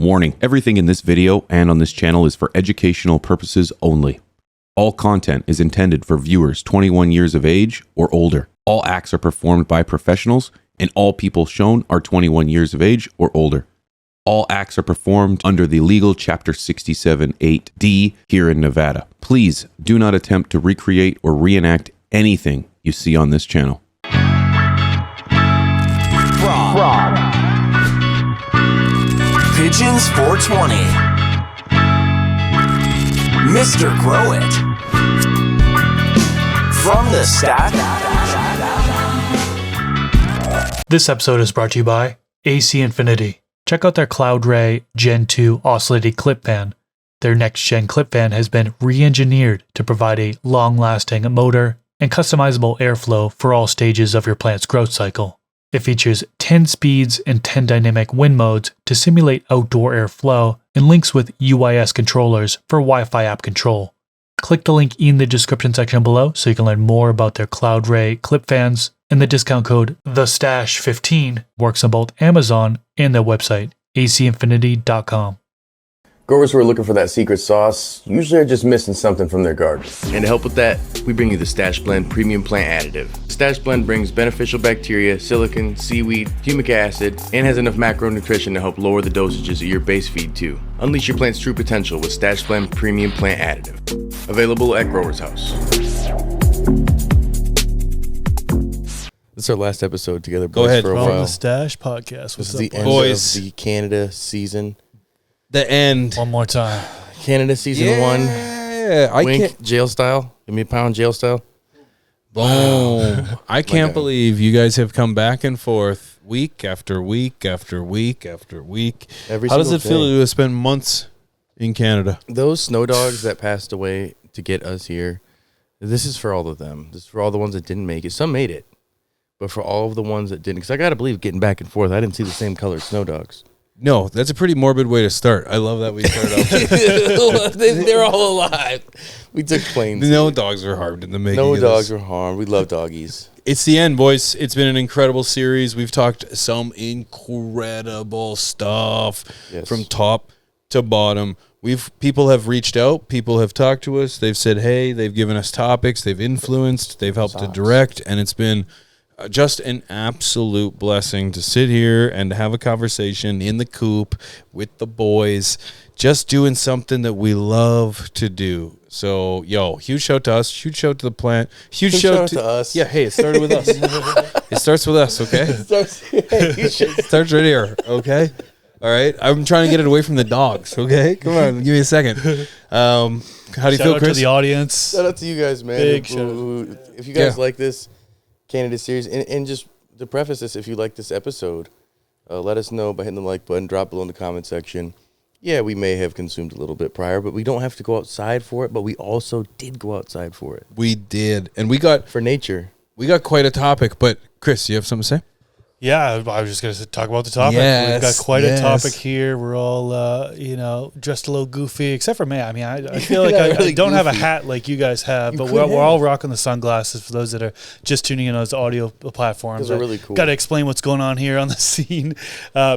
Warning, everything in this video and on this channel is for educational purposes only. All content is intended for viewers 21 years of age or older. All acts are performed by professionals, and all people shown are 21 years of age or older. All acts are performed under the legal Chapter 67(8)(d) here in Nevada. Please do not attempt to recreate or reenact anything you see on this channel. From Pigeons 420, Mr. Grow It. From the staff. This episode is brought to you by AC Infinity. Check out their Cloud Ray Gen 2 oscillating clip fan. Their next-gen clip fan has been re-engineered to provide a long-lasting motor and customizable airflow for all stages of your plant's growth cycle. It features 10 speeds and 10 dynamic wind modes to simulate outdoor airflow and links with UIS controllers for Wi-Fi app control. Click the link in the description section below so you can learn more about their Cloud Ray clip fans, and the discount code THESTASH15 works on both Amazon and their website, acinfinity.com. Growers who are looking for that secret sauce usually are just missing something from their garden. And to help with that, we bring you the Stash Blend Premium Plant Additive. Stash Blend brings beneficial bacteria, silicon, seaweed, humic acid, and has enough macronutrition to help lower the dosages of your base feed too. Unleash your plant's true potential with Stash Blend Premium Plant Additive. Available at Growers House. This is our last episode together, boys. Go ahead. For a From while. the Stash Podcast. This is What's the up, end boys? of the Canada season. The end. One more time. Canada season 1. Yeah, I Wink, can't. jail style. Give me a pound, jail style. Boom. I can't God. believe you guys have come back and forth week after week after week after week. Every How does it single feel day. to have spent months in Canada? Those snow dogs that passed away to get us here, this is for all of them. This is for all the ones that didn't make it. Some made it, but for all of the ones that didn't, because I got to believe getting back and forth, I didn't see the same colored snow dogs. No, that's a pretty morbid way to start. I love that we started off. They're all alive. We took planes. No dogs were harmed in the making. No of dogs this. were harmed. We love doggies. It's the end, boys. It's been an incredible series. We've talked some incredible stuff Yes. from top to bottom. People have reached out. People have talked to us. They've said, hey, they've given us topics. They've influenced. They've helped to direct. And it's been just an absolute blessing to sit here and to have a conversation in the coop with the boys, just doing something that we love to do. So, huge shout to us, huge shout to the plant, huge shout to us. Yeah, hey, it started with us. It starts with us, okay? It starts right here, okay? All right, I'm trying to get it away from the dogs, okay? Come on, give me a second. How do you Shout feel, out Chris? to the audience. Shout out to you guys, man. Big If you guys Yeah. like this Canada series, and just to preface this, if you like this episode, let us know by hitting the like button, drop below in the comment section. Yeah, we may have consumed a little bit prior, but we don't have to go outside for it, but we also did go outside for it. We did, and we got For nature. quite a topic, but Chris, you have something to say? Yeah, I was just going to talk about the topic. Yes, We've got quite yes. a topic here. We're all, dressed a little goofy, except for me. I mean, I feel like I really don't have a goofy. hat like you guys have, but could we're have. all rocking the sunglasses for those that are just tuning in on those audio platforms. Those are really cool. Got to explain what's going on here on the scene.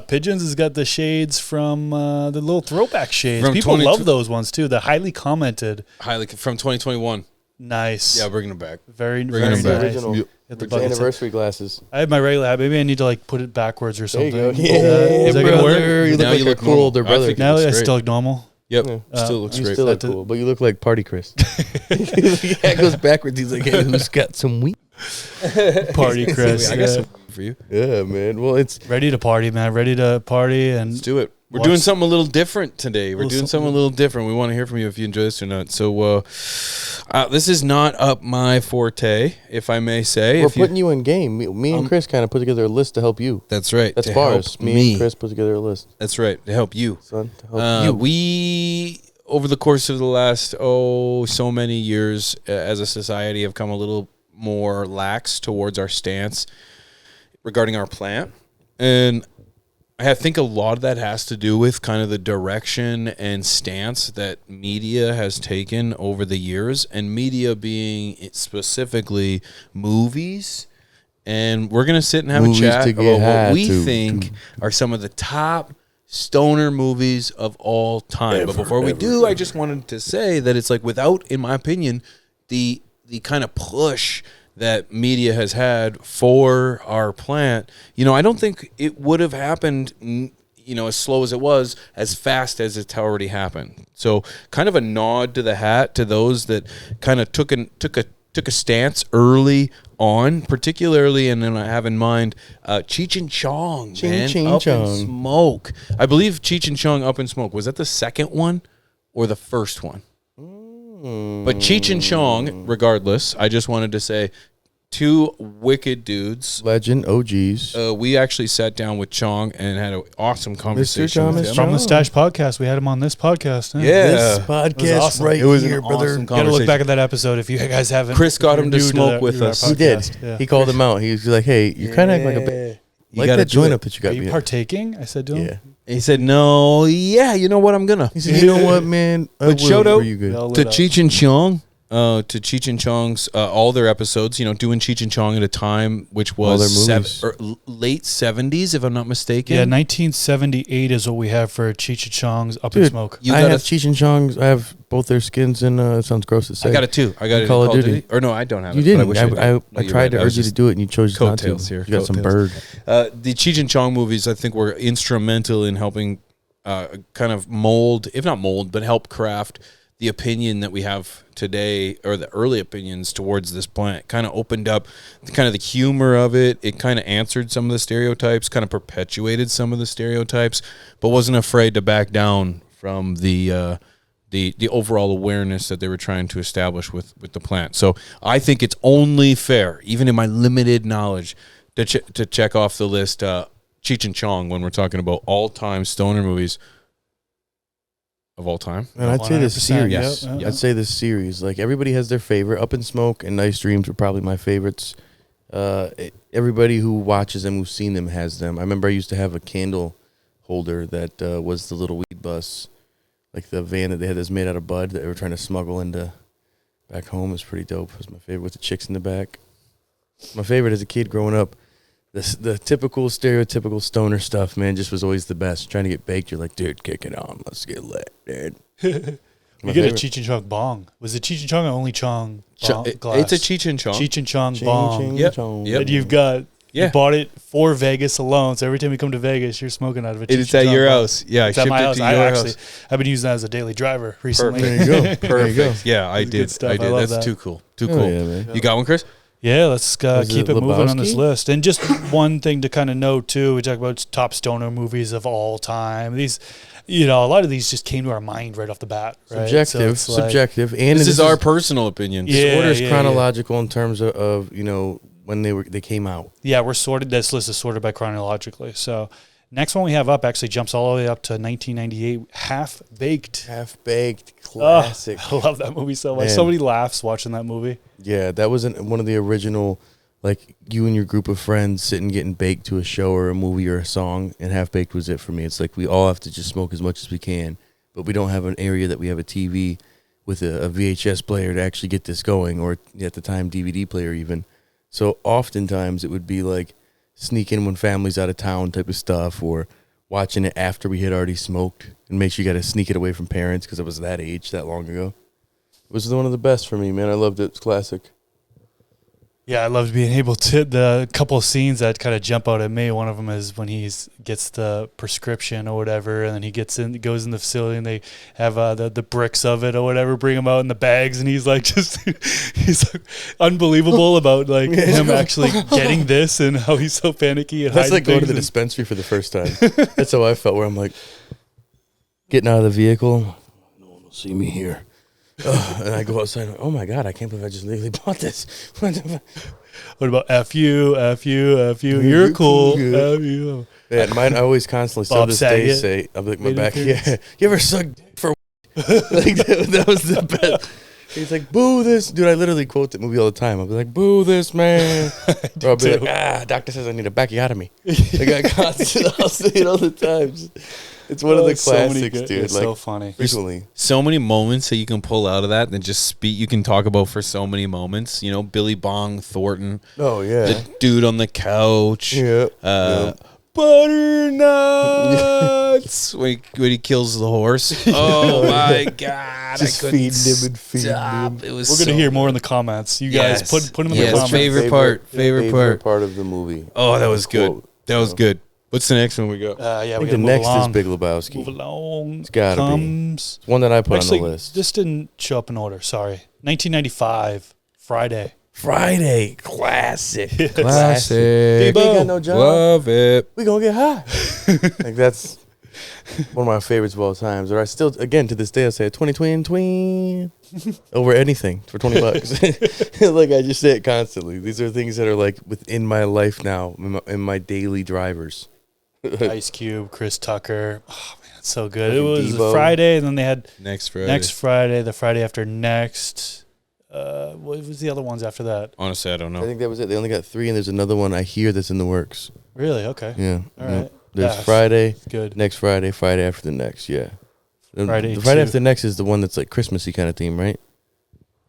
Pigeons has got the shades from the little throwback shades. From People 20 love those ones too. The highly commented. Highly from 2021. Nice. Yeah, bringing them back. Very, Bringing very them back. nice. Original. Yep. Got the It's buckets. anniversary glasses. I have my regular hat. Maybe I need to put it backwards or There you something. go. Yeah, Is that gonna work? You look Now like you a look cool normal. older I brother. think Now looks I great. still look normal. Yep, Yeah. still looks You great. still look cool, but you look like Party Chris. Yeah, it goes backwards. He's like, hey, who's got some weed? Party Chris. I got some for you. Yeah, man. Well, it's Ready to party, man. Ready to party and Let's do it. We're Watch- doing something a little different today. We're Little doing something- something a little different. We want to hear from you if you enjoy this or not. So, this is not up my forte, if I may say. we're If you- putting you in game. Me and Chris kind of put together a list to help you. That's right. That's to bars. help Me and Chris put together a list, That's right. To help you. son. To help you. We, over the course of the last, so many years as a society, have come a little more lax towards our stance regarding our plant. And I think a lot of that has to do with kind of the direction and stance that media has taken over the years, and media being specifically movies. And we're going to sit and have Movies a chat to about get what high we to. think are some of the top stoner movies of all time. But before we do, I just wanted to say that it's like without, in my opinion, the kind of push that media has had for our plant, I don't think it would have happened, as slow as it was, as fast as it's already happened. So kind of a nod to the hat to those that kind of took a stance early on, particularly, and then I have in mind Cheech and Chong, Up in Smoke. I believe Cheech and Chong, Up in Smoke, was that the second one or the first one? But Cheech and Chong, regardless, I just wanted to say, two wicked dudes. Legend, OGs. We actually sat down with Chong and had an awesome conversation with him. From the Stash podcast. We had him on this podcast. Yeah. This podcast awesome. right It was here, an brother. awesome Got to look conversation. back at that episode if you guys haven't. Chris got if him you're to new smoke that- with your us. He did. podcast. Yeah. He called him out. He was like, hey, you kind of act like a... Like gotta that do joint it. up that you Are got you me. partaking? I said to him. Yeah. He said, no, yeah, you know what, I'm gonna. He said, you know what, man? I But will shout out for you good. Y'all to lit up. Cheech and Chong, to Cheech and Chong's all their episodes. Doing Cheech and Chong at a time which All their was movies. late 70s, if I'm not mistaken. Yeah, 1978 is what we have for Cheech and Chong's Up in Dude, Smoke. You I got have a- Cheech and Chong's. I have both their skins, and it sounds gross to say. I got it too. I got it in Call Call of of Duty. Duty. Or no, I don't have You it. didn't. But I wish I did. I No, you're tried right. to I was urge you to just do it, and you chose not to. coattails here. You got some Coattails. bird. The Cheech and Chong movies, I think, were instrumental in helping kind of mold, if not mold, but help craft the opinion that we have today, or the early opinions towards this plant. Kind of opened up the humor of it. It kind of answered some of the stereotypes, kind of perpetuated some of the stereotypes, but wasn't afraid to back down from the overall awareness that they were trying to establish with the plant. So I think it's only fair, even in my limited knowledge, to check off the list Cheech and Chong when we're talking about all-time stoner movies of all time. And I'd say this 100%, series. yes, yeah. I'd say this series. Like, everybody has their favorite. Up in Smoke and Nice Dreams were probably my favorites. Everybody who watches them, who's seen them, has them. I remember I used to have a candle holder that was the little weed bus, like the van that they had that's made out of bud that they were trying to smuggle into back home. It was pretty dope. It was my favorite with the chicks in the back. My favorite as a kid growing up. The typical, stereotypical stoner stuff, man, just was always the best. Trying to get baked, you're like, dude, kick it on. Let's get lit, dude. You get a Cheech and Chong bong. Was it Cheech and Chong or only Chong bong glass? It's a Cheech and Chong. Cheech and Chong Ching, bong. ching, Yep. chong. Yep. And you've got, Yeah. you bought it for Vegas alone. So every time you come to Vegas, you're smoking out of a Cheech It's and at Chong your bong. house. Yeah, I It's at shipped my it house. to I your actually, house. I've been using that as a daily driver recently. There you go. There you go. Perfect. Yeah, I Good did. stuff. I I did. love That's that. too cool. Too Oh, cool. yeah, man. You got one, Chris? Yeah, let's Was keep it it moving on this Lebowski? list. And just one thing to kind of note, too, we talk about top stoner movies of all time. These, a lot of these just came to our mind right off the bat. Right? So Subjective. it's like- Subjective. And This is our personal opinion. Yeah. This order is chronological in terms of when they came out. Yeah, we're sorted. This list is sorted by chronologically. So next one we have up actually jumps all the way up to 1998, Half Baked. Half-Baked classic. I love that movie so much. Man. So many laughs watching that movie. Yeah, that was one of the original, like, you and your group of friends sitting getting baked to a show or a movie or a song, and Half-Baked was it for me. It's like we all have to just smoke as much as we can, but we don't have an area that we have a TV with a VHS player to actually get this going, or at the time DVD player even. So oftentimes it would be like sneaking when family's out of town type of stuff, or watching it after we had already smoked, and make sure you got to sneak it away from parents because it was that age that long ago. It was one of the best for me, man. I loved it. It's classic. Yeah, I loved being able to. The couple of scenes that kind of jump out at me. One of them is when he gets the prescription or whatever, and then he goes in the facility, and they have the bricks of it or whatever, bring them out in the bags, and he's like he's like unbelievable about like him actually getting this and how he's so panicky and That's hiding like going to the things. dispensary for the first time. That's how I felt, where I'm like getting out of the vehicle. No one will see me here. And I go outside and, oh my God, I can't believe I just legally bought this. What about F you, you're cool, Yeah. F you. Yeah, mine, I always constantly, still Bob this day, Saget. say, I'm like, my Made back, appearance. yeah. You ever suck dick for like, that was the best. He's like, boo this. Dude, I literally quote that movie all the time. I'll be like, boo this, man. Or I'll be too. like, doctor says I need a backiotomy. Like, I constantly, I'll say it all the time. It's one of the classics, dude. It's like, so funny. frequently. So many moments that you can pull out of that and just speak. You can talk about for so many moments. Billy Bong Thornton, Oh, yeah. the dude on the couch, Yeah. butternuts when he kills the horse. Oh my god! Just I couldn't feeding him and feeding stop. It was. We're gonna so hear more in good. the comments. You guys put them in the Yes, comments. favorite part. of the movie. Oh, that was good. Quote. That was good. What's the next one we got? Yeah, I we think gotta the move next along. is Big Lebowski. Move along. It's gotta be. Comes. It's one that I put Actually, on the list. this didn't show up in order. Sorry. 1995, Friday. Friday, classic. Classic. Ain't got no job. Love it. We gonna get high. Like that's one of my favorites of all times. Or I still, again, to this day, I say 20 over anything for $20. Like I just say it constantly. These are things that are like within my life now, in my daily drivers. Ice Cube, Chris Tucker. Oh, man, it's so good. It Fucking was Devo. Friday, and then they had Next Friday. next Friday, the Friday after next. What was the other ones after that? Honestly, I don't I know. think that was it. They only got 3, and there's another one I hear that's in the works. Really? Okay. Yeah. All right. There's Yeah, Friday, Good. next Friday, Friday after the next. Yeah. Friday The Friday 2. after the next is the one that's like Christmassy kind of theme, right?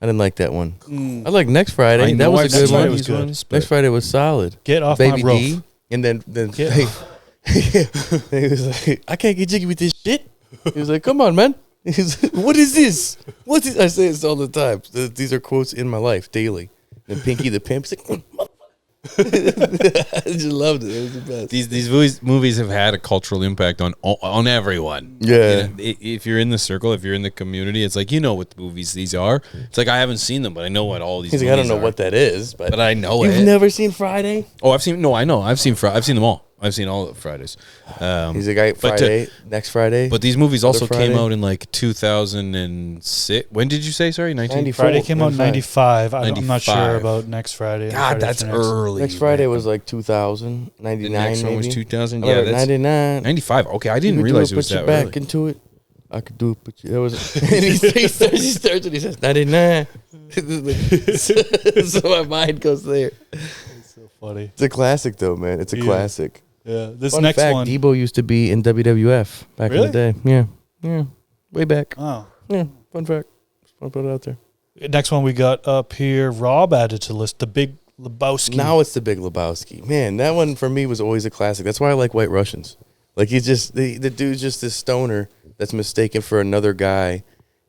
I didn't like that one. Mm. I like next Friday. I That know was a I've good seen one. was these good. ones, but Next Friday was solid. Get off Baby my roof. D. And then Get he was like, I can't get jiggy with this shit. He was like, come on, man. He's like, what is this? What is I say this all the time. These are quotes in my life daily. And Pinky the Pimp. He's like, I just loved it. It was the best. these movies have had a cultural impact on everyone. Yeah. If you're in the circle, if you're in the community, it's like you know what movies these are. It's like I haven't seen them, but I know what all these. He's like, movies I don't know are. what that is, but But I know you've it. never seen Friday? Oh, I've seen. No, I know. I've seen them all. I've seen all of Fridays. He's like, all right, but Friday, next Friday. But these movies also came Friday. out in like 2006. When did you say? Sorry, 19. Friday came out in 95. I'm not sure 95. about next Friday. God, Friday that's after next. early. Next Friday man. was like 2000, The 99 next one was maybe. 2000. I Yeah, remember that's 99. 95. Okay, I You didn't could do realize it was put your that back early. into it. I could do it, but that was. And he starts and he says 99. So my mind goes there. So funny. It's a classic though, man. It's a Yeah. classic. Yeah. This Fun next fact: one. Debo used to be in WWF back Really? in the day. Yeah, way back. Oh. Yeah, fun fact. Just want to put it out there. Next one we got up here. Rob added to the list. The Big Lebowski. Now it's the Big Lebowski. Man, that one for me was always a classic. That's why I like White Russians. Like he's just the dude's just this stoner that's mistaken for another guy,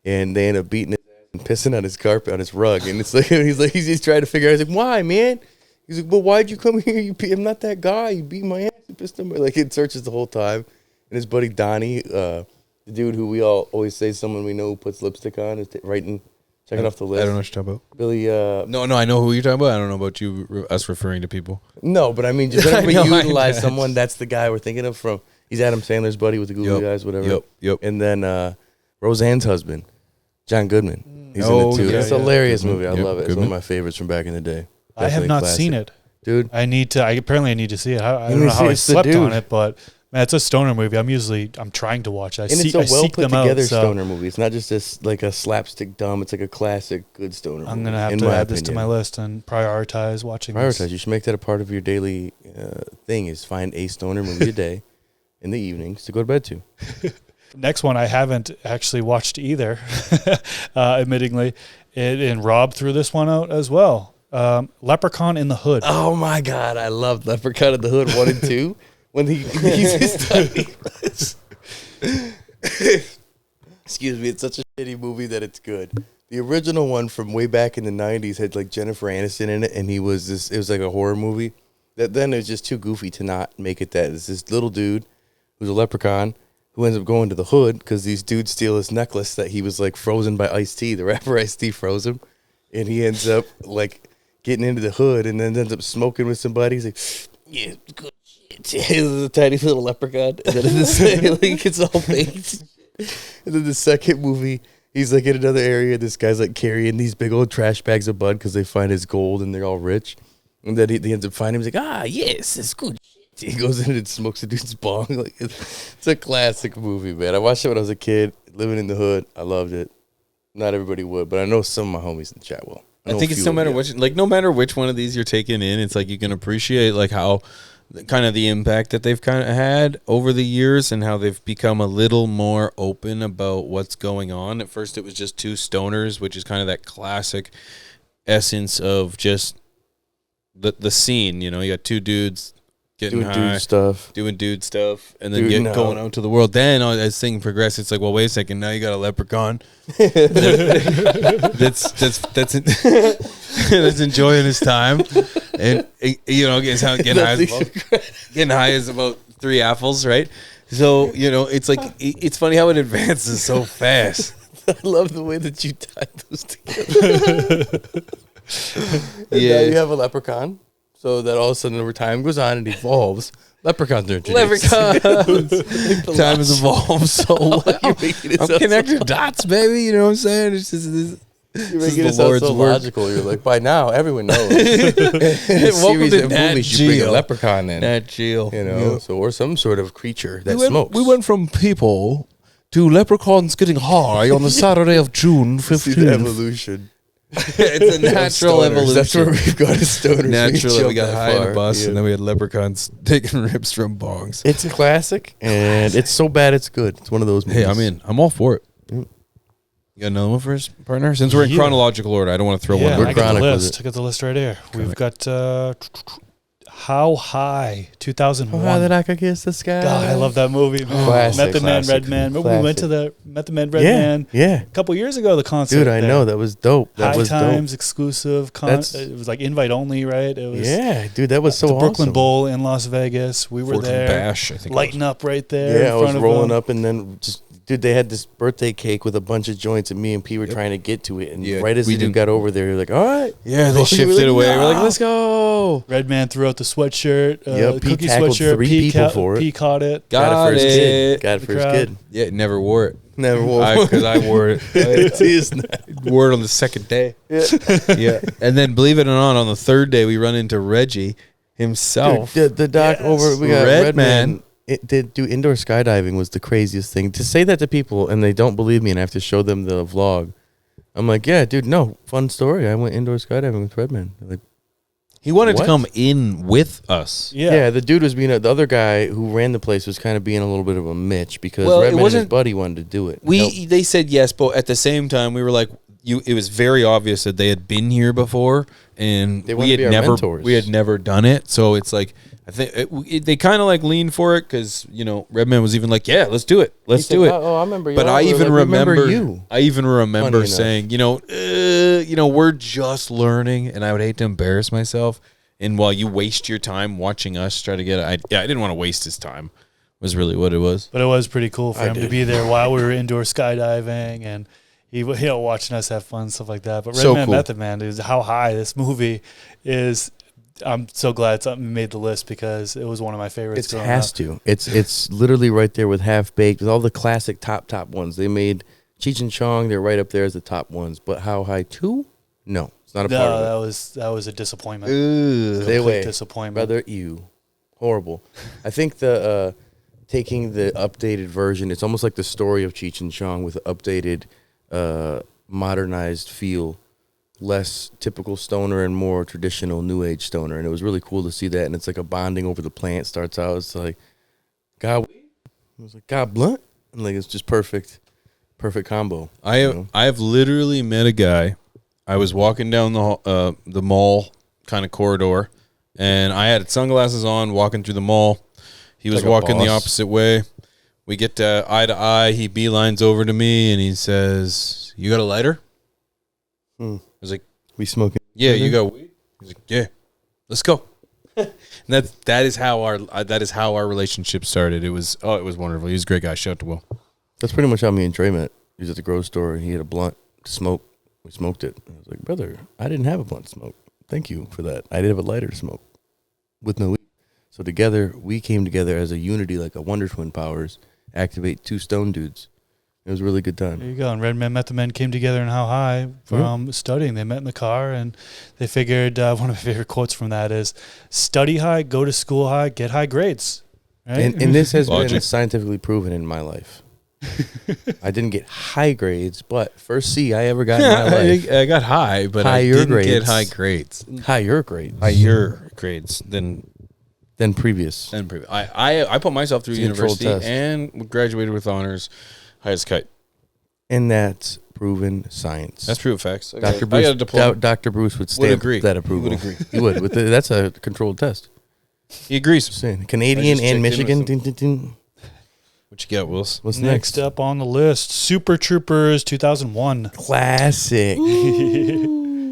and they end up beating his ass and pissing on his carpet on his rug. And it's like he's trying to figure out. He's like, why, man? He's like, well, why'd you come here? I'm not that guy. You beat my ass. You pissed on my. Like it searches the whole time. And his buddy Donnie, the dude who we all always say someone we know who puts lipstick on is checking off the list. I don't know what you're talking about. Billy. No, I know who you're talking about. I don't know about us referring to people. No, but I mean, just whenever I know, you I utilize know. someone, that's the guy we're thinking of from. He's Adam Sandler's buddy with the googly eyes, whatever. Yep. And then Roseanne's husband, John Goodman. He's Oh, in it too. yeah, it's a yeah. hilarious Goodman. movie. I Yep, love it. It's one Goodman. of my favorites from back in the day. I have Definitely not classic. seen it. Dude. I need to. Apparently I need to see it. I You don't need know to how see I it's the slept on dude. it, but man, it's a stoner movie. I'm trying to watch it. And it's a well seek put them out, together so stoner movie. It's not just this like a slapstick dumb. It's like a classic good stoner movie. I'm gonna have in to my add this to opinion. my list and prioritize watching. Prioritize. This. You should make that a part of your daily thing. Is find a stoner movie a day in the evenings to go to bed to. Next one I haven't actually watched either, admittingly. And Rob threw this one out as well. Leprechaun in the Hood. Oh my God, I loved Leprechaun in the Hood 1 and 2 when he's just excuse me, it's such a shitty movie that it's good. The original one from way back in the 90s had like Jennifer Aniston in it, and it was like a horror movie that then it was just too goofy to not make it that. It's this little dude who's a leprechaun who ends up going to the hood because these dudes steal his necklace that he was like frozen by Ice-T. The rapper Ice-T froze him, and he ends up like getting into the hood and then ends up smoking with somebody. He's like, yeah, good shit. He's a tiny little leprechaun. And then like, it's all baked. And then the second movie, he's like in another area. This guy's like carrying these big old trash bags of bud because they find his gold and they're all rich. And then he ends up finding him. He's like, yes, it's good shit. He goes in and smokes a dude's bong. Like it's a classic movie, man. I watched it when I was a kid, living in the hood. I loved it. Not everybody would, but I know some of my homies in the chat will. I think it's no matter which one of these you're taking in, it's like you can appreciate like how kind of the impact that they've kind of had over the years and how they've become a little more open about what's going on. At first it was just two stoners, which is kind of that classic essence of just the scene. You know, you got two dudes getting Doing high, dude stuff. doing dude stuff, and then Dude, no. going out to the world. Then as things progress, it's like, well, wait a second, now you got a leprechaun that's that's enjoying his time, and getting high is about 3 apples, right? So it's like it's funny how it advances so fast. I love the way that you tied those together. Yeah, you have a leprechaun, so that all of a sudden over time goes on and evolves. Leprechauns are introduced. Leprechauns. Time has evolved so well. I'm connecting dots, baby. You know what I'm saying? It's just this. You're making it sound so logical. You're like, by now, everyone knows. In a series of movies, you bring a leprechaun in. Nat Geo. So or some sort of creature that smokes. We went from people to leprechauns getting high on the Saturday of June 15th. Evolution. It's a natural evolution. That's where we've got as stoners. Naturally, we got high in a bus, and then we had leprechauns taking rips from bongs. It's a classic, and it's so bad it's good. It's one of those movies. Hey, I'm in. I'm all for it. You got another one for us, partner? Since we're in chronological order, I don't want to throw one. I got the list. I got the list right here. We've got How High, 2001. How Did I Could Kiss the Sky? God, I love that movie. Classic, Method Man, Red Man. Remember we went to the Method Man, Red Man a couple years ago, the concert. Dude, I know. That was dope. That was Times, dope. exclusive. It was like invite only, right? It was dude, that was so the awesome. Brooklyn Bowl in Las Vegas. We were there. Bash, I think. Lighting up right there. Yeah, I was rolling up, and then dude, they had this birthday cake with a bunch of joints, and me and P were trying to get to it. And right as we got over there, you're like, all right. Yeah, they shifted away. We're like, let's go. Red Man threw out the sweatshirt. Cookie tackled sweatshirt. 3 people for it. P caught it. Got it. Got it for his kid. Yeah, never wore it. Never wore it. Because I wore it. Wore it on the second day. Yeah. And then, believe it or not, on the third day, we run into Reggie himself. Dude, the doc over, we got Red Man. It did do indoor skydiving was the craziest thing. To say that to people and they don't believe me and I have to show them the vlog, I'm like, yeah, dude, no, fun story. I went indoor skydiving with Redman. Like, he wanted to come in with us. Yeah, the dude was being the other guy who ran the place was kind of being a little bit of a Mitch because Redman and his buddy wanted to do it. They said yes, but at the same time we were like, it was very obvious that they had been here before and we had never done it. So it's like, I think they kind of like leaned for it because Redman was even like, "Yeah, let's do it, let's do it." Oh, I remember you. But I even remember you. I even remember saying, we're just learning, and I would hate to embarrass myself. And while you waste your time watching us try to get it, I didn't want to waste his time. Was really what it was. But it was pretty cool for him to be there while we were indoor skydiving and he watching us have fun, stuff like that. But Redman, cool. Method Man is How High this movie is. I'm so glad something made the list because it was one of my favorites. It has to. It's literally right there with Half Baked, with all the classic top ones. They made Cheech and Chong. They're right up there as the top ones. But How High 2? No, it's not a part of it. That was a disappointment. Stay away. Disappointment. Brother, horrible. I think the taking the updated version, it's almost like the story of Cheech and Chong with the updated, modernized feel. Less typical stoner and more traditional new age stoner, and it was really cool to see that. And it's like a bonding over the plant starts out. It's like God blunt, and like it's just perfect combo. I have literally met a guy. I was walking down the mall kind of corridor, and I had sunglasses on, walking through the mall. He was walking the opposite way. We get to eye. He beelines over to me, and he says, "You got a lighter?" I was like, "We smoking?" Yeah, you got weed? He's like, "Yeah, let's go." And that is how our relationship started. It was wonderful. He was a great guy. Shout out to Will. That's pretty much how me and Trey met. He was at the grocery store and he had a blunt to smoke. We smoked it. I was like, "Brother, I didn't have a blunt to smoke. Thank you for that. I did have a lighter to smoke with no weed." So together we came together as a unity, like a Wonder Twin powers. Activate 2 stone dudes. It was a really good time. There you go. And Redman, Method Man came together in How High from studying. They met in the car, and they figured one of my favorite quotes from that is, study high, go to school high, get high grades. Right? And this has been scientifically proven in my life. I didn't get high grades, but first C I ever got in my life. I got high, but I didn't get high grades. Higher grades. Higher grades than previous. I put myself through university and graduated with honors. Highest kite. And that's proven science. That's proven facts. Dr. Bruce would stamp that approval. He would agree. He would. That's a controlled test. He agrees. Saying Canadian I just and checked in Michigan. with Dun, dun, dun. What you got, Wills? What's Next up on the list, Super Troopers 2001. Classic.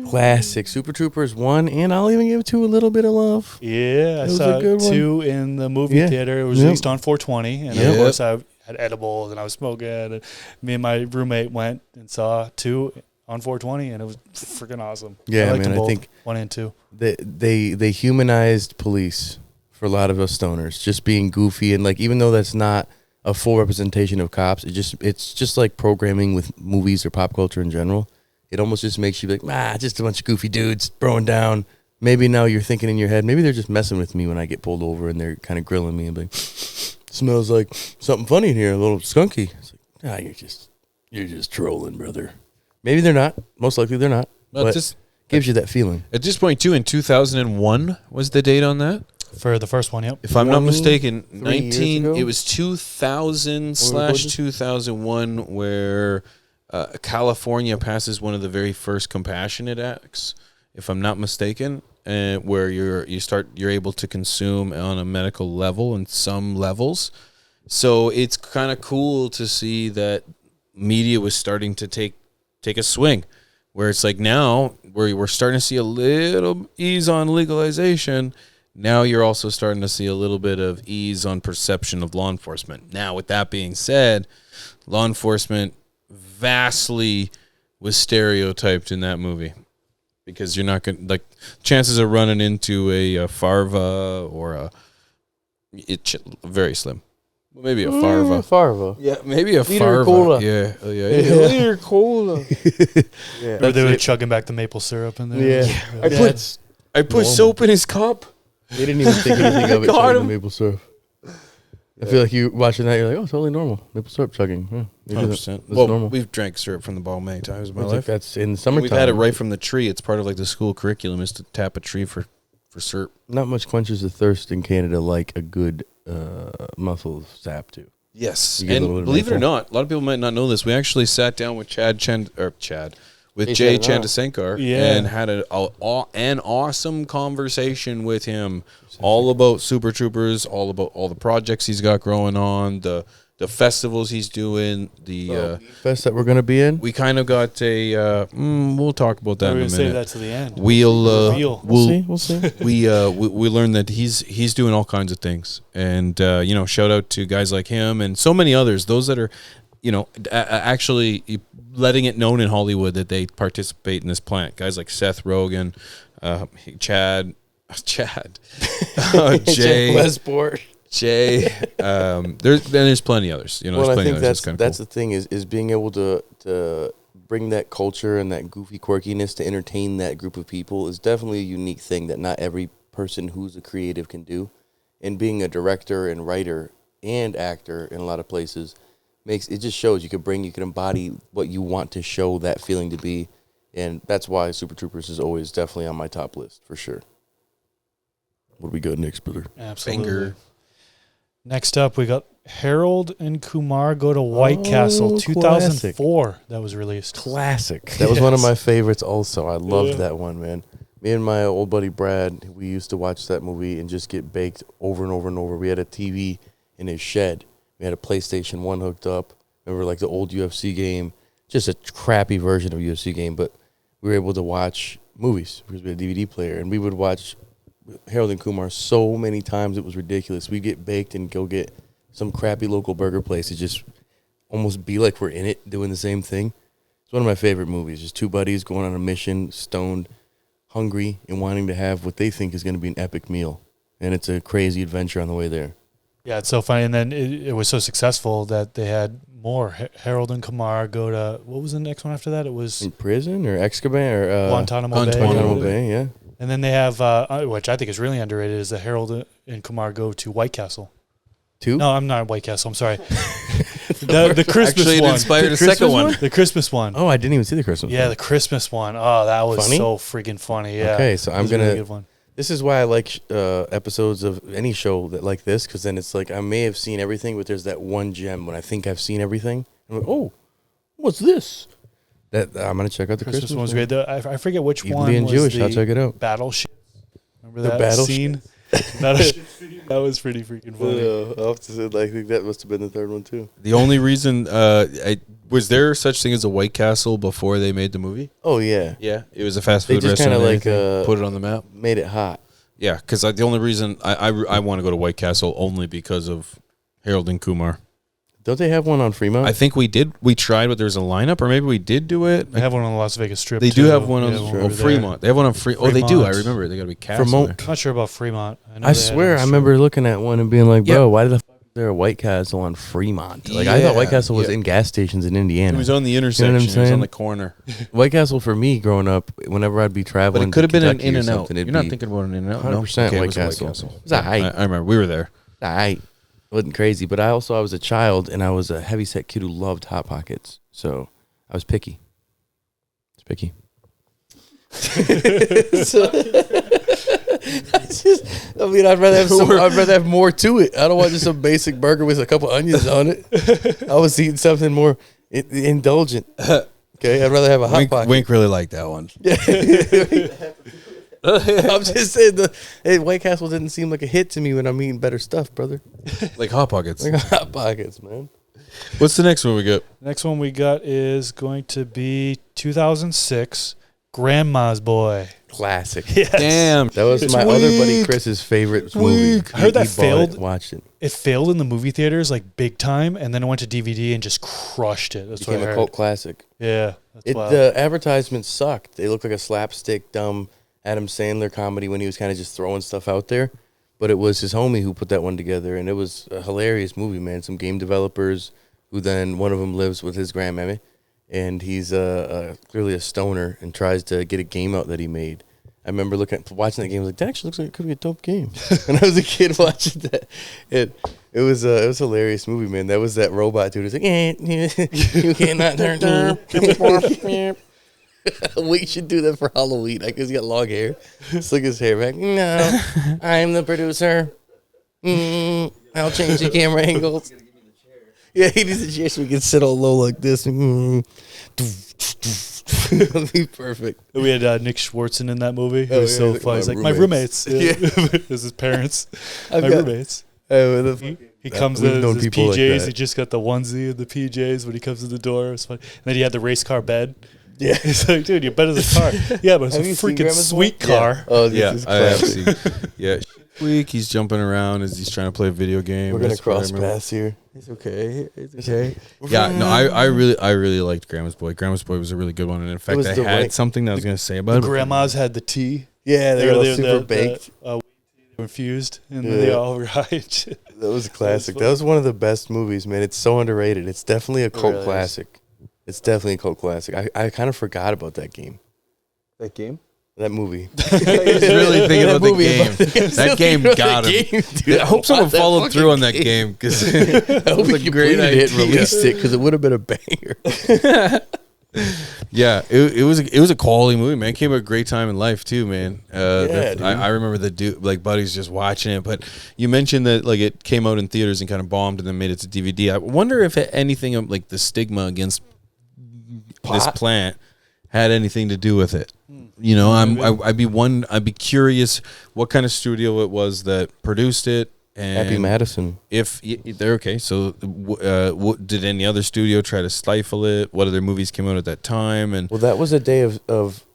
Classic. Super Troopers 1, and I'll even give 2 a little bit of love. Yeah, I was saw a good one. 2 in the movie Yeah. theater. It was Yep. released on 420, and Yep. of course I had edibles and I was smoking. And me and my roommate went and saw 2 on 420, and it was freaking awesome. Yeah, I liked man, them I both, think 1 and 2. They humanized police for a lot of us stoners, just being goofy, and like even though that's not a full representation of cops, it's just like programming with movies or pop culture in general. It almost just makes you be like, just a bunch of goofy dudes throwing down. Maybe now you're thinking in your head, maybe they're just messing with me when I get pulled over and they're kind of grilling me and be like, smells like something funny in here, a little skunky. It's like, you're just trolling, brother. Maybe they're not. Most likely they're not. Well, But just gives you that feeling. at this point, too, in 2001 was the date on that. For the first one, yep. If I'm not 23 mistaken, years 19. ago? It was 2000 recorded? / 2001 where California passes one of the very first compassionate acts, if I'm not mistaken, where you're able to consume on a medical level in some levels. So it's kind of cool to see that media was starting to take a swing, where it's like now we're starting to see a little ease on legalization. Now you're also starting to see a little bit of ease on perception of law enforcement. Now, with that being said, law enforcement vastly was stereotyped in that movie, because you're not going to, like, chances of running into a Farva or very slim. Well, maybe a Farva. Farva. Yeah, maybe a Liter Farva. cola. Yeah. Liter cola. Yeah. Or they were chugging back the maple syrup in there. Yeah. I put soap in his cup. They didn't even think anything of it Got chugging the him. maple syrup. I feel like you watching that, you're like, oh, totally normal. Maple syrup chugging. Yeah, maybe 100%. that's Well, normal. we've drank syrup from the ball many times in my I think life. that's in And summertime. we've had it right from the tree. It's part of like the school curriculum is to tap a tree for syrup. Not much quenches the thirst in Canada like a good muscle sap too. Yes, You get a and little bit of believe it or maple. not, a lot of people might not know this. We actually sat down with Jay Chandankar. Chandankar Yeah. and had an awesome conversation with him, all about Super Troopers, all about all the projects he's got growing on, the festivals he's doing. Fest that we're gonna be in. We kind of got a. We'll talk about that We're in going a to save minute. that to the end. We'll We'll see. we learned that he's doing all kinds of things, and shout out to guys like him and so many others, those that are actually letting it known in Hollywood that they participate in this plant, guys like Seth Rogen, Chad Jay Westport. Jay there's plenty others, Well, I there's plenty think others. that's the thing is being able to bring that culture and that goofy quirkiness to entertain that group of people is definitely a unique thing that not every person who's a creative can do. And being a director and writer and actor in a lot of places just shows you can embody what you want to show that feeling to be. And that's why Super Troopers is always definitely on my top list for sure. What do we got next, brother? Absolutely. Finger. Next up, we got Harold and Kumar Go to White Castle, 2004. That was released. Classic. That was one of my favorites also. I loved that one, man. Me and my old buddy Brad, we used to watch that movie and just get baked over and over and over. We had a TV in his shed. We had a PlayStation 1 hooked up. Remember, like the old UFC game, just a crappy version of a UFC game, but we were able to watch movies because we had a DVD player, and we would watch Harold and Kumar so many times it was ridiculous. We'd get baked and go get some crappy local burger place. It just almost be like we're in it doing the same thing. It's one of my favorite movies. Just two buddies going on a mission, stoned, hungry, and wanting to have what they think is going to be an epic meal. And it's a crazy adventure on the way there. Yeah, it's so funny. And then it was so successful that they had more. Harold and Kumar go to, what was the next one after that? It was In prison or Azkaban or Guantanamo Bay. Guantanamo Bay, yeah. And then they have, which I think is really underrated, is the Harold and Kumar Go to White Castle. Two? No, I'm not White Castle. I'm sorry. the Christmas Actually, it one. inspired a second one. The Christmas one. Oh, I didn't even see the Christmas Yeah, one. the Christmas one. Oh, that was Funny? so freaking funny. Yeah. Okay, so It I'm was a going really to... good one. This is why I like episodes of any show that like this, because then it's like I may have seen everything, but there's that one gem when I think I've seen everything. I'm like, oh, what's this? That I'm gonna check out the Christmas Christmas one was great. I forget which Even one being was Jewish, the I'll check it out. battleship. Remember The that battleship? scene? That was pretty freaking funny. I'll have to say, I think that must have been the third one too. The only reason, was there such thing as a White Castle before they made the movie? Oh yeah, Yeah, it was a fast they food just kind restaurant. of like put it on the map. made it hot. Yeah, because the only reason I want to go to White Castle only because of Harold and Kumar. Don't they have one on Fremont? I think we did. We tried, but there was a lineup, or maybe we did do it. They have one on the Las Vegas Strip. They too. do have one on over there. Fremont. They have one on Fremont. Oh, they do. I Fremont. remember. They got to be Castle. Fremont. there. I'm not sure about Fremont. know I they had swear, on I Strip. remember looking at one and being like, "Bro, Yeah. why did the fuck is there a White Castle on Fremont?" Like I thought White Castle was in gas stations in Indiana. It was on the intersection. what I'm It was on saying? the corner. White Castle for me growing up, whenever I'd be But traveling, it could have been an Kentucky In or and Out. something, You're it'd not be thinking about an In and Out. 100% No? White it was a Castle. It was Yeah, aight. I remember. We were there. It wasn't crazy, but I was a child and I was a heavyset kid who loved Hot Pockets, so I was picky. It's picky. I'd rather have more to it. I don't want just some basic burger with a couple onions on it. I was eating something more indulgent. Okay, I'd rather have a Hot Pocket. Wink really liked that one. I'm just saying White Castle didn't seem like a hit to me when I'm eating better stuff, brother. Like Hot Pockets. Like Hot Pockets, man. What's the next one we got? Next one we got is going to be 2006, Grandma's Boy. Classic. Yes. Damn. That was It's my other buddy weak. Chris's favorite movie. weak. I heard that He bought it, failed. watched it. It failed in the movie theaters like big time, and then it went to DVD and just crushed it. That's what I Became a heard. cult classic. Yeah, that's wild. The advertisements sucked. They looked like a slapstick, dumb Adam Sandler comedy when he was kind of just throwing stuff out there. But it was his homie who put that one together, and it was a hilarious movie, man. Some game developers who then one of them lives with his grandmammy, and he's clearly a stoner and tries to get a game out that he made. I remember watching that game. I was like, that actually looks like it could be a dope game. When I was a kid watching that, it was a hilarious movie, man. That was that robot dude. It's like, you cannot hurt me. We should do that for Halloween. Because he got long hair. Slick his hair back. No, I'm the producer. I'll change the camera angles. Yeah, he needs a chair so we can sit all low like this. That'll be perfect. We had Nick Schwartzen in that movie. It Oh, was yeah, so like funny. my He's like, my roommates. roommates. Yeah. It was his parents. My roommates. He comes we've in known his people like PJs. that. He just got the onesie and the PJs when he comes in the door. It was funny. And then he had the race car bed. Yeah. He's like, dude, your bed is a car. Yeah, but it's Have a you seen freaking Grandma's sweet Boy? car. Yeah. Oh, this Yeah, is I have classic. seen. Yeah, week he's jumping around as he's trying to play a video game. We're gonna That's what I cross remember. paths here. It's okay. It's okay. Yeah, no, I really liked Grandma's Boy. Grandma's Boy was a really good one, and in fact, was I the had right- something that I was gonna say The about it. grandmas had the tea. Yeah, they were all super baked. They were infused, and then they Yeah. all right. That was a classic. That was one of the best movies, man. It's so underrated. It's definitely a cult really is. classic. It's definitely a cult classic. I kind of forgot about that game. That game? That movie. He's really thinking That about the movie game. about- That game That got him. game, dude. I hope someone want that followed fucking through on that game because I hope was he a great completed it, idea. released it, because it would have been a banger. yeah, it was a quality movie, man. It came at a great time in life too, man. Dude. I remember the dude, like buddies just watching it. But you mentioned that like it came out in theaters and kind of bombed and then made it to DVD. I wonder if anything of like the stigma against this Pot? plant had anything to do with it. You know, I'd be curious what kind of studio it was that produced it. And Happy Madison. if they're okay, so did any other studio try to stifle it? What other movies came out at that time? And Well, that was a day of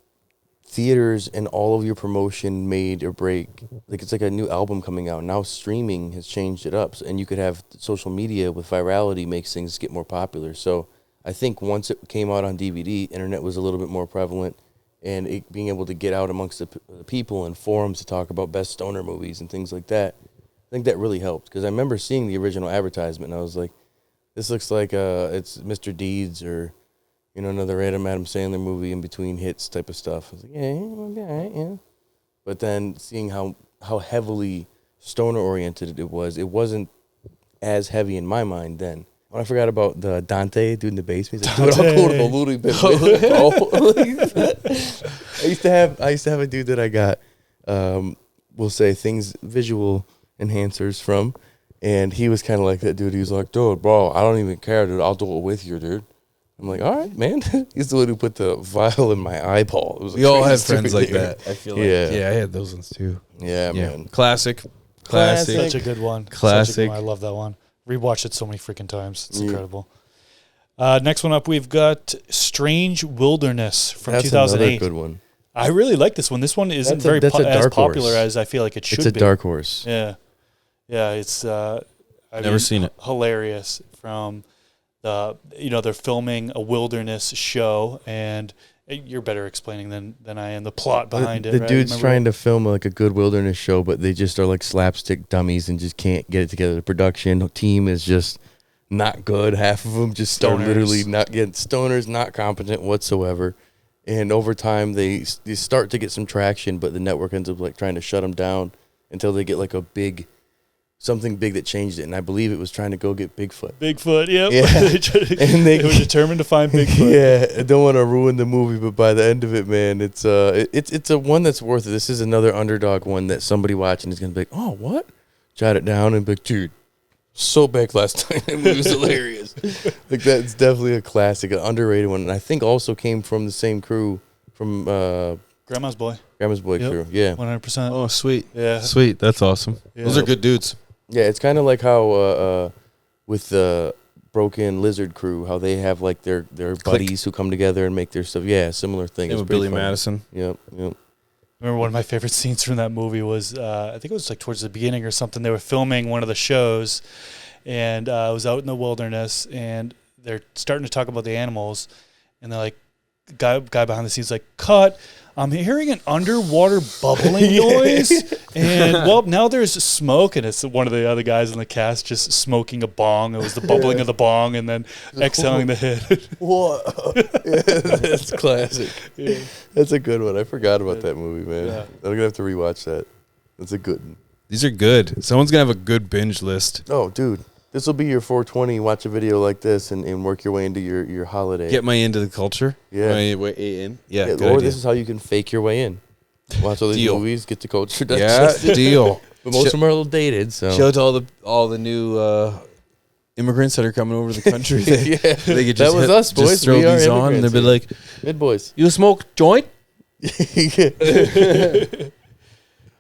theaters and all of your promotion made or break. Like it's like a new album coming out. Now streaming has changed it up. And you could have social media with virality makes things get more popular. So I think once it came out on DVD, internet was a little bit more prevalent. And it being able to get out amongst the people and forums to talk about best stoner movies and things like that, I think that really helped. Because I remember seeing the original advertisement and I was like, this looks like it's Mr. Deeds or, you know, another random Adam Sandler movie in between hits type of stuff. I was like, yeah, it'll be all right, yeah. But then seeing how heavily stoner oriented it wasn't as heavy in my mind then. When I forgot about the Dante dude in the basement, he's like, dude, I'll go to the Looney Bin. I used to have a dude that I got, we'll say visual enhancers from, and he was kind of like that dude. He was like, dude, bro, I don't even care, dude. I'll do it with you, dude. I'm like, all right, man. He's the one who put the vial in my eyeball. It was We all have crazy friends like story. that. I feel like. Yeah. Yeah, I had those ones too. Yeah, Yeah. man. Classic. Such a good one. Classic. Such a good one. I love that one. Rewatched it so many freaking times. It's incredible. Next one up, we've got Strange Wilderness from That's 2008. another good one. I really like this one. This one isn't That's a as dark popular horse. as I feel like it should be. It's a dark horse. Yeah. Yeah, it's Never seen it. Hilarious from they're filming a wilderness show, and you're better explaining than I am the plot behind it. The right? dude's Remember trying to film like a good wilderness show, but they just are like slapstick dummies and just can't get it together. The production team is just not good. Half of them just are Stoners. literally not getting stoners, not competent whatsoever. And over time, they start to get some traction, but the network ends up like trying to shut them down until they get like something big that changed it. And I believe it was trying to go get Bigfoot. Bigfoot, yep. Yeah. And they were determined to find Bigfoot. Yeah, I don't want to ruin the movie, but by the end of it, man, it's a one that's worth it. This is another underdog one that somebody watching is gonna be like, oh, what? Jot it down and be like, dude, so back last time. That movie was hilarious. Like that's definitely a classic, an underrated one, and I think also came from the same crew from Grandma's Boy, Grandma's Boy Yep. crew. Yeah, 100%. Oh, sweet. Yeah. Sweet. That's awesome. Yeah. Those are good dudes. yeah. It's kind of like how with the Broken Lizard crew, how they have like their buddies who come together and make their stuff. Yeah, similar thing. Same It's with pretty Billy funny. Madison. Yep. Remember one of my favorite scenes from that movie was I think it was like towards the beginning or something. They were filming one of the shows, and I was out in the wilderness, and they're starting to talk about the animals, and they're like, guy behind the scenes like, cut. I'm hearing an underwater bubbling noise, and well, now there's smoke, and it's one of the other guys in the cast just smoking a bong. It was the bubbling of the bong, and then exhaling the hit. What? Yeah, that's classic. Yeah. That's a good one. I forgot about that movie, man. Yeah. I'm gonna have to rewatch that. That's a good one. These are good. Someone's going to have a good binge list. Oh, dude. This will be your 420. Watch a video like this and work your way into your holiday. Get my into the culture. Yeah. My way in. Yeah, good or idea. this is how you can fake your way in. Watch all these Deal. movies, get the culture Yeah, digested. deal. But most of them are a little dated, so. Show it to all the new immigrants that are coming over to the country. Yeah. They could That was us, boys. Just throw We are these on, and they'll be like, Mid boys. "You smoke joint?"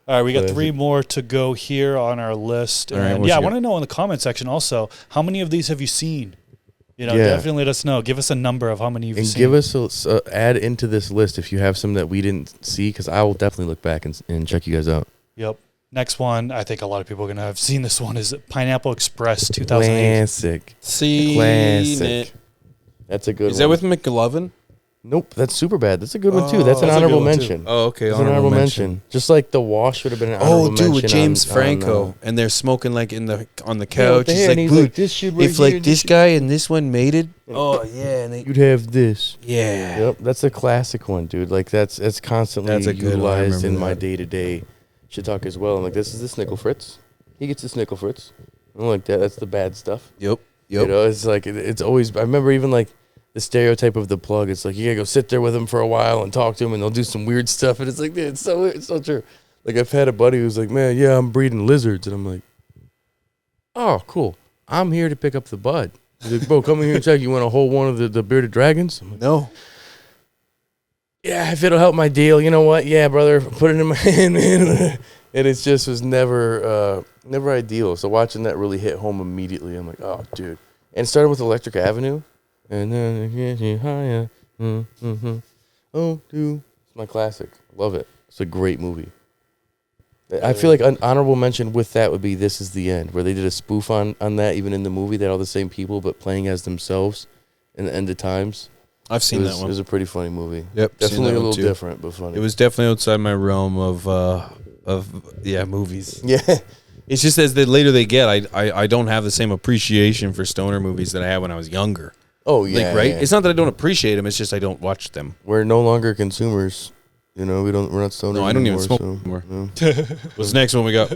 All right, we got Classic. 3 more to go here on our list. All right, And what yeah, I you want got? to know in the comment section also, how many of these have you seen? Yeah. Definitely let us know. Give us a number of how many you've And seen. give us add into this list if you have some that we didn't see, because I will definitely look back and check you guys out. Yep. Next one, I think a lot of people are going to have seen this one, is Pineapple Express 2008. Classic. Seen Classic. it. That's a good Is one. that with McLovin? Nope, that's super bad. That's a good one too. That's an that's a honorable good one, too. mention. Oh, okay. That's an honorable mention. Just like The Wash would have been an honorable Oh, mention. dude, with James on, Franco, and they're smoking like on the Yeah, couch. with the He's hair, like, and "Dude, this shit right if here, like this shit- guy and this one made it, oh yeah, and they, you'd have this. yeah, Yep, that's a classic one, dude. Like that's constantly That's a good one. I utilized in remember my that. day to day shit talk as well. I'm like, this is the Snickle Fritz. He gets the Snickle Fritz. I don't like that. That's the bad stuff. yep. You know, it's like it's always. I remember even like the stereotype of the plug. It's like you gotta go sit there with him for a while and talk to him, and they'll do some weird stuff. And it's like, dude, it's so true. Like I've had a buddy who's like, man, yeah, I'm breeding lizards, and I'm like, oh, cool. I'm here to pick up the bud. He's like, bro, come in here and check. You want to hold one of the bearded dragons? I'm like, No, yeah, if it'll help my deal, you know what? Yeah, brother, put it in my hand, man. And it just was never ideal. So watching that really hit home immediately. I'm like, oh, dude. And it started with Electric Avenue. And then it gets you higher. Oh, dude. It's my classic. Love it. It's a great movie. I feel like an honorable mention with that would be This Is the End, where they did a spoof on that, even in the movie. They're all the same people, but playing as themselves in the end of times. I've seen that It one. was a pretty funny movie. Yep, seen Definitely that a one little too. different, but funny. It was definitely outside my realm of movies. Yeah. It's just as the later they get, I don't have the same appreciation for stoner movies that I had when I was younger. Oh, yeah. Like, right? yeah. It's not that I don't appreciate them. It's just I don't watch them. We're no longer consumers. You know, we're not stoners. No, I don't even anymore, smoke so, anymore. no. What's the next one we got?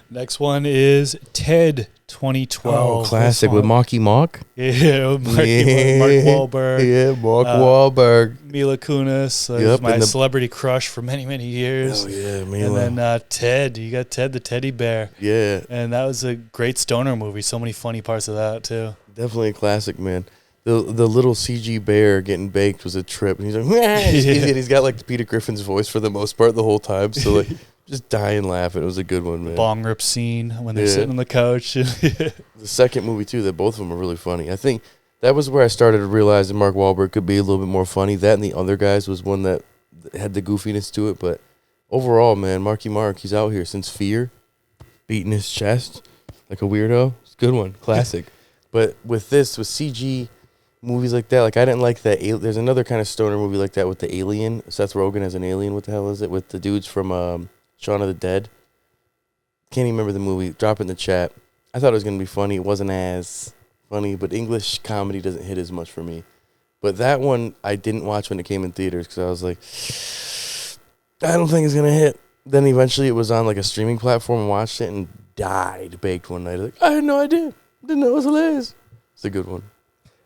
Next one is Ted 2012. Oh, classic with Marky Mark. Yeah, Mark Wahlberg. Yeah, Mark Wahlberg. Mila Kunis, Yep, was my and the- celebrity crush for many, many years. Oh, yeah, And Mila. then Ted, you got Ted the teddy bear. Yeah, And that was a great stoner movie. So many funny parts of that, too. definitely a classic, man. The little CG bear getting baked was a trip. And he's like, he's got like Peter Griffin's voice for the most part the whole time. So like just dying laughing. It was a good one, man. Bong rip scene when they're sitting on the couch. The second movie too, that both of them are really funny. I think that was where I started to realize that Mark Wahlberg could be a little bit more funny. That and The Other Guys was one that had the goofiness to it. But overall, man, Marky Mark, he's out here since Fear, beating his chest like a weirdo. It's a good one, classic. But with CG movies like that, like I didn't like that. There's another kind of stoner movie like that with the alien. Seth Rogen as an alien. What the hell is it? With the dudes from Shaun of the Dead. Can't even remember the movie. Drop it in the chat. I thought it was going to be funny. It wasn't as funny, but English comedy doesn't hit as much for me. But that one I didn't watch when it came in theaters because I was like, I don't think it's going to hit. Then eventually it was on like a streaming platform and watched it and died baked one night. Like, I had no idea. Didn't know it was hilarious. It's a good one.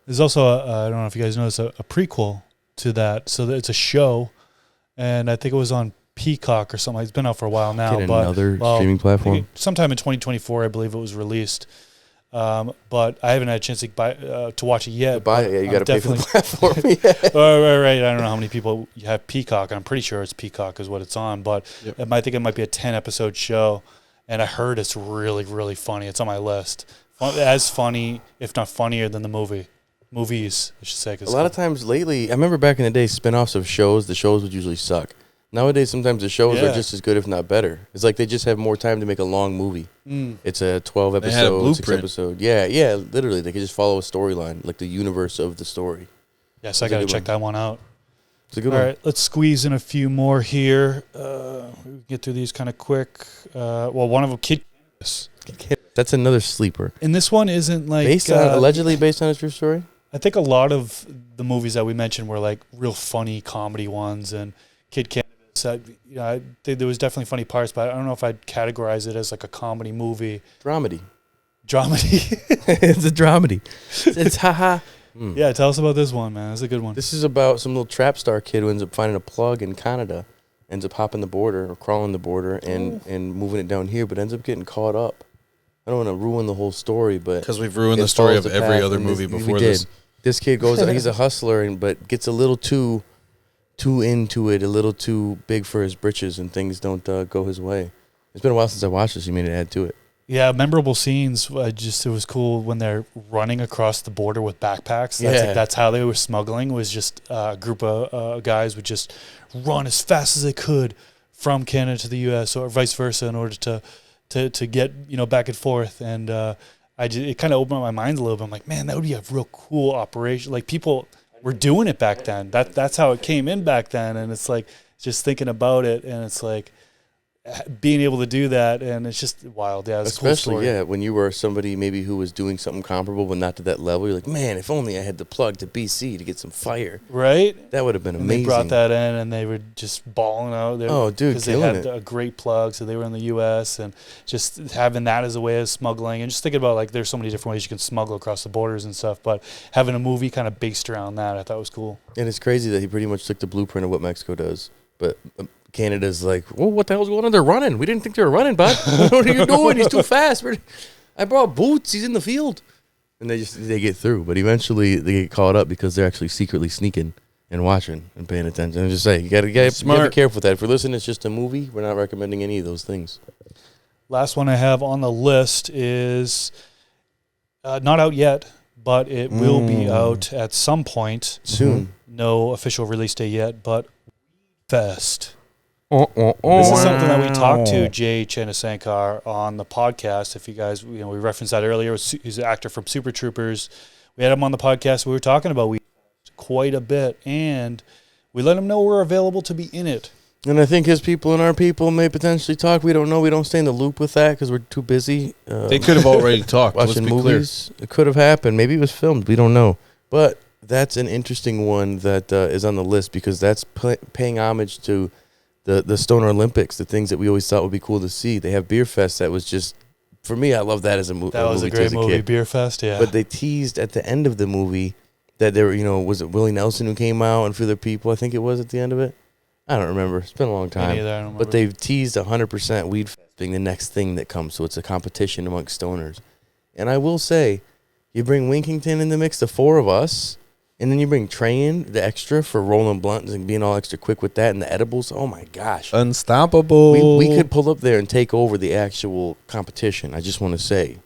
There's also, I don't know if you guys noticed, a prequel to that. So it's a show, and I think it was on Peacock or something. It's been out for a while now. Get another streaming platform? Sometime in 2024, I believe it was released. But I haven't had a chance to watch it yet. Buy it, yeah, you got to pay for the platform. Yeah. Right. I don't know how many people have Peacock. I'm pretty sure it's Peacock is what it's on. But I think it might be a 10-episode show, and I heard it's really, really funny. It's on my list. As funny, if not funnier, than the movies, I should say. A lot of times lately, I remember back in the day, spinoffs of shows, the shows would usually suck. Nowadays, sometimes the shows are just as good, if not better. It's like they just have more time to make a long movie. It's a 12-episode, 6-episode. Yeah, literally. They can just follow a storyline, like the universe of the story. Yes, I got to check that one out. It's a good one. All right, let's squeeze in a few more here. We'll get through these kind of quick. One of them, Kid. That's another sleeper. And this one isn't like... allegedly based on a true story? I think a lot of the movies that we mentioned were like real funny comedy ones, and Kid Cannabis. There was definitely funny parts, but I don't know if I'd categorize it as like a comedy movie. Dramedy. It's a dramedy. It's haha. Yeah, tell us about this one, man. It's a good one. This is about some little trap star kid who ends up finding a plug in Canada, ends up hopping the border or crawling the border and moving it down here, but ends up getting caught up. I don't want to ruin the whole story, but because we've ruined the story of every other movie before this. This kid goes, he's a hustler, but gets a little too into it, a little too big for his britches, and things don't go his way. It's been a while since I watched this. You made it add to it. Yeah, memorable scenes. It was cool when they're running across the border with backpacks. That's how they were smuggling. Was just a group of guys would just run as fast as they could from Canada to the U.S. or vice versa in order to get back and forth. And it kind of opened up my mind a little bit. I'm like, man, that would be a real cool operation. Like people were doing it back then. That's how it came in back then. And it's like just thinking about it, and it's like being able to do that, and it's just wild. Yeah, it's especially a cool story. When you were somebody maybe who was doing something comparable but not to that level. You're like, man, if only I had the plug to BC to get some fire. Right? That would have been and amazing. They brought that in, and they were just balling out there. Oh, dude, because they had a great plug, so they were in the U.S. and just having that as a way of smuggling, and just thinking about like there's so many different ways you can smuggle across the borders and stuff. But having a movie kind of based around that, I thought was cool. And it's crazy that he pretty much took the blueprint of what Mexico does, but. Canada's like, well, what the hell's going on? They're running. We didn't think they were running, bud. What are you doing? He's too fast. I brought boots. He's in the field. And they get through. But eventually they get caught up because they're actually secretly sneaking and watching and paying attention. I'm just saying, you gotta be careful with that. If we're listening, it's just a movie. We're not recommending any of those things. Last one I have on the list is not out yet, but it will be out at some point. Soon. No official release date yet, but Fest. This is something that we talked to Jay Chanasankar on the podcast. If you guys, we referenced that earlier. He's an actor from Super Troopers. We had him on the podcast. We were talking about We quite a bit, and we let him know we're available to be in it. And I think his people and our people may potentially talk. We don't know. We don't stay in the loop with that because we're too busy. They could have already talked. Watching movies. Clear. It could have happened. Maybe it was filmed. We don't know. But that's an interesting one that is on the list because that's paying homage to the Stoner Olympics, the things that we always thought would be cool to see. They have Beer Fest. That was just, for me, I love that as a movie. That was a great movie, Beer Fest, yeah. But they teased at the end of the movie that there were, was it Willie Nelson who came out and a few other people? I think it was at the end of it. I don't remember. It's been a long time. Me neither, I don't remember. But they've teased 100% Weed Fest being the next thing that comes. So it's a competition amongst stoners. And I will say, You bring Winkington in the mix, the 4 of us, and then you bring Trey in, the extra for rolling blunts and being all extra quick with that and the edibles. Oh my gosh. Unstoppable. We could pull up there and take over the actual competition. I just want to say.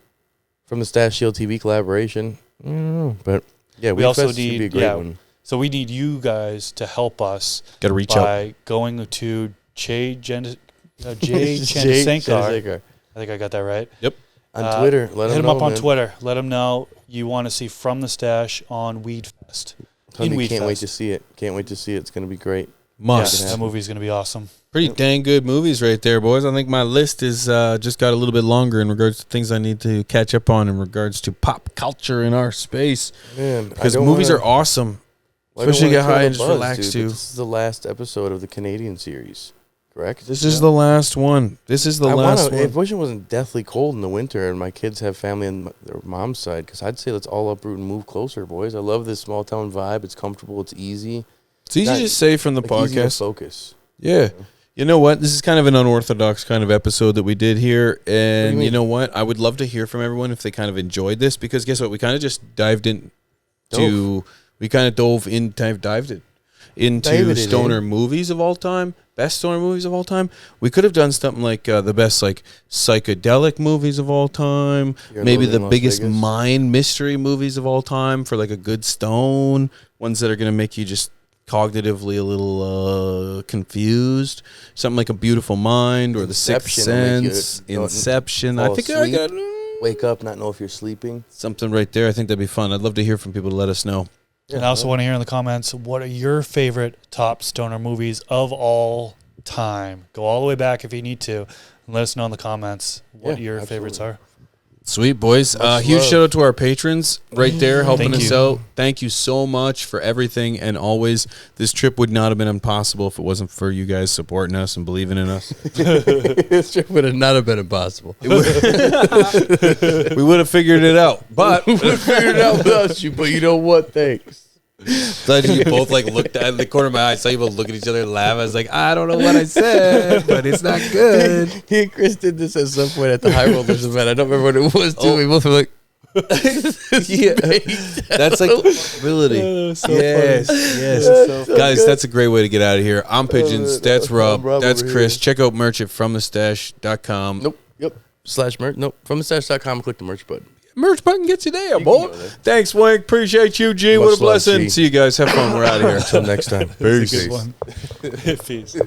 From the Stash CLtv collaboration. I don't know. But yeah, We also Fest should be a need great one. So we need you guys to help us Gotta reach by going to Jay Chansankar. Chansankar. I think I got that right. Yep. On Twitter. Let Hit him him know, up on man. Twitter. Let him know you want to see From the Stash on Weed Fest. Tony, can't wait to see it. Can't wait to see it. It's going to be great. Must. Yeah, that movie's going to be awesome. Pretty dang good movies right there, boys. I think my list is just got a little bit longer in regards to things I need to catch up on in regards to pop culture in our space. Man, Because movies are awesome. Especially get high and just relax too. This is the last episode of the Canadian series, correct? This is the last one. This is the last one. I wish it wasn't deathly cold in the winter and my kids have family on their mom's side, because I'd say let's all uproot and move closer, boys. I love this small town vibe. It's comfortable. It's easy. It's easy to say from the Easy to podcast. focus. Yeah. You know what? This is kind of an unorthodox kind of episode that we did here. And you know what? I would love to hear from everyone if they kind of enjoyed this, because guess what? We kind of just dived into stoner movies of all time, best stoner movies of all time. We could have done something like the best like psychedelic movies of all time, maybe the biggest mind mystery movies of all time for like a good stone, ones that are going to make you just cognitively a little confused, something like A Beautiful Mind or The Sixth Sense, Inception. I think I got wake up, not know if you're sleeping. Something right there. I think that'd be fun. I'd love to hear from people to let us know. And I also want to hear in the comments, what are your favorite top stoner movies of all time? Go all the way back if you need to, and let us know in the comments what your favorites are. Sweet, boys. Huge shout out to our patrons right there helping us out. Thank you so much for everything. And always, this trip would not have been impossible if it wasn't for you guys supporting us and believing in us. This trip would have not have been impossible. We would have figured it out. But we would have figured it out without you. But you know what? Thanks. Glad you both like looked at the corner of my eye, saw you both look at each other and laugh. I was like, I don't know what I said, but it's not good. He and Chris did this at some point at the High Rollers event. I don't remember what it was, too. We both were like, yeah, that's like the possibility. So yes. So Guys, that's a great way to get out of here. I'm Pigeons. That's Rob. That's Chris. Here. Check out merch at FromTheStash.com. Nope. Yep. /merch. Nope. FromTheStash.com. Click the merch button. Merch button gets you there, boy. Thanks, Wink. Appreciate you, G. Much What a blessing. love, G. See you guys. Have fun. We're out of here. Until next time. Peace. Good one. Peace.